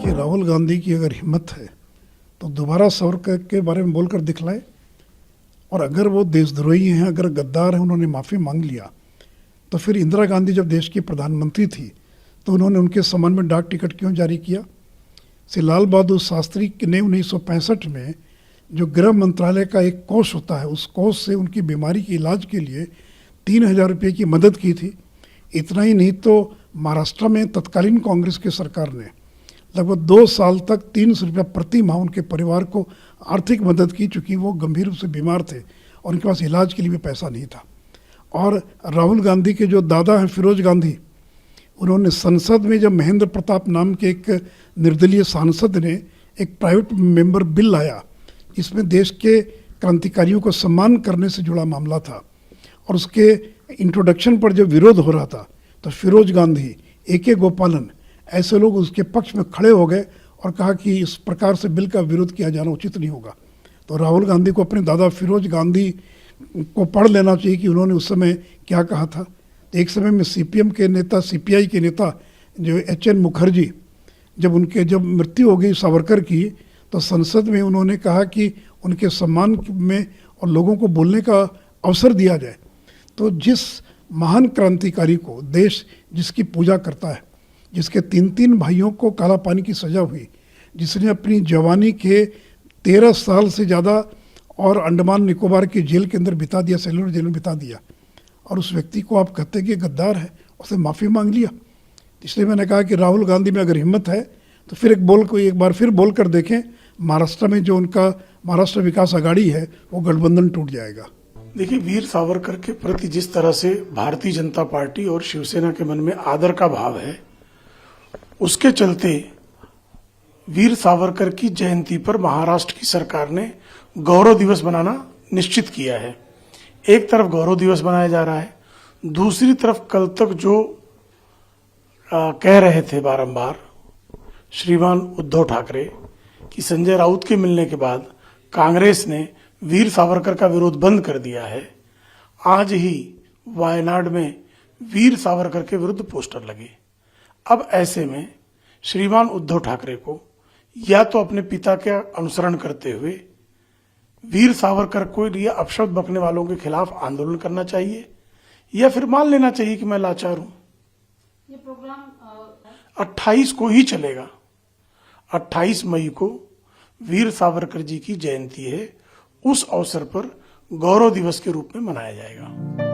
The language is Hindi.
देखिए, राहुल गांधी की अगर हिम्मत है तो दोबारा सावरकर के बारे में बोलकर दिखलाए। और अगर वो देशद्रोही हैं, अगर गद्दार हैं, उन्होंने माफ़ी मांग लिया, तो फिर इंदिरा गांधी जब देश की प्रधानमंत्री थी तो उन्होंने उनके सम्मान में डाक टिकट क्यों जारी किया? श्री लाल बहादुर शास्त्री ने 1965 में जो गृह मंत्रालय का एक कोष होता है, उस कोष से उनकी बीमारी के इलाज के लिए 3,000 रुपये की मदद की थी। इतना ही नहीं तो महाराष्ट्र में तत्कालीन कांग्रेस की सरकार ने लगभग 2 साल तक 300 रुपये प्रति माह उनके परिवार को आर्थिक मदद की, चूँकि वो गंभीर रूप से बीमार थे और उनके पास इलाज के लिए भी पैसा नहीं था। और राहुल गांधी के जो दादा हैं फिरोज गांधी, उन्होंने संसद में जब महेंद्र प्रताप नाम के एक निर्दलीय सांसद ने एक प्राइवेट मेंबर बिल लाया, इसमें देश के क्रांतिकारियों को सम्मान करने से जुड़ा मामला था, और उसके इंट्रोडक्शन पर जब विरोध हो रहा था तो फिरोज गांधी, AK गोपालन, ऐसे लोग उसके पक्ष में खड़े हो गए और कहा कि इस प्रकार से बिल का विरोध किया जाना उचित नहीं होगा। तो राहुल गांधी को अपने दादा फिरोज गांधी को पढ़ लेना चाहिए कि उन्होंने उस समय क्या कहा था। एक समय में CPM के नेता, CPI के नेता जो HN मुखर्जी, जब मृत्यु हो गई सावरकर की, तो संसद में उन्होंने कहा कि उनके सम्मान में और लोगों को बोलने का अवसर दिया जाए। तो जिस महान क्रांतिकारी को देश जिसकी पूजा करता है, जिसके 3 भाइयों को काला पानी की सज़ा हुई, जिसने अपनी जवानी के 13 साल से ज़्यादा और अंडमान निकोबार की जेल के अंदर बिता दिया, सेलुलर जेल में बिता दिया, और उस व्यक्ति को आप कहते हैं कि गद्दार है, उसने माफ़ी मांग लिया। इसलिए मैंने कहा कि राहुल गांधी में अगर हिम्मत है तो फिर एक बार फिर बोल कर देखें। महाराष्ट्र में जो उनका महाराष्ट्र विकास आघाड़ी है, वो गठबंधन टूट जाएगा। देखिए, वीर सावरकर के प्रति जिस तरह से भारतीय जनता पार्टी और शिवसेना के मन में आदर का भाव है, उसके चलते वीर सावरकर की जयंती पर महाराष्ट्र की सरकार ने गौरव दिवस मनाना निश्चित किया है। एक तरफ गौरव दिवस मनाया जा रहा है, दूसरी तरफ कल तक जो कह रहे थे बारंबार श्रीमान उद्धव ठाकरे कि संजय राउत के मिलने के बाद कांग्रेस ने वीर सावरकर का विरोध बंद कर दिया है, आज ही वायनाड में वीर सावरकर के विरुद्ध पोस्टर लगे। अब ऐसे में श्रीमान उद्धव ठाकरे को या तो अपने पिता का अनुसरण करते हुए वीर सावरकर को लिए अपशब्द बकने वालों के खिलाफ आंदोलन करना चाहिए, या फिर मान लेना चाहिए कि मैं लाचार हूं। ये प्रोग्राम 28 को ही चलेगा। 28 मई को वीर सावरकर जी की जयंती है, उस अवसर पर गौरव दिवस के रूप में मनाया जाएगा।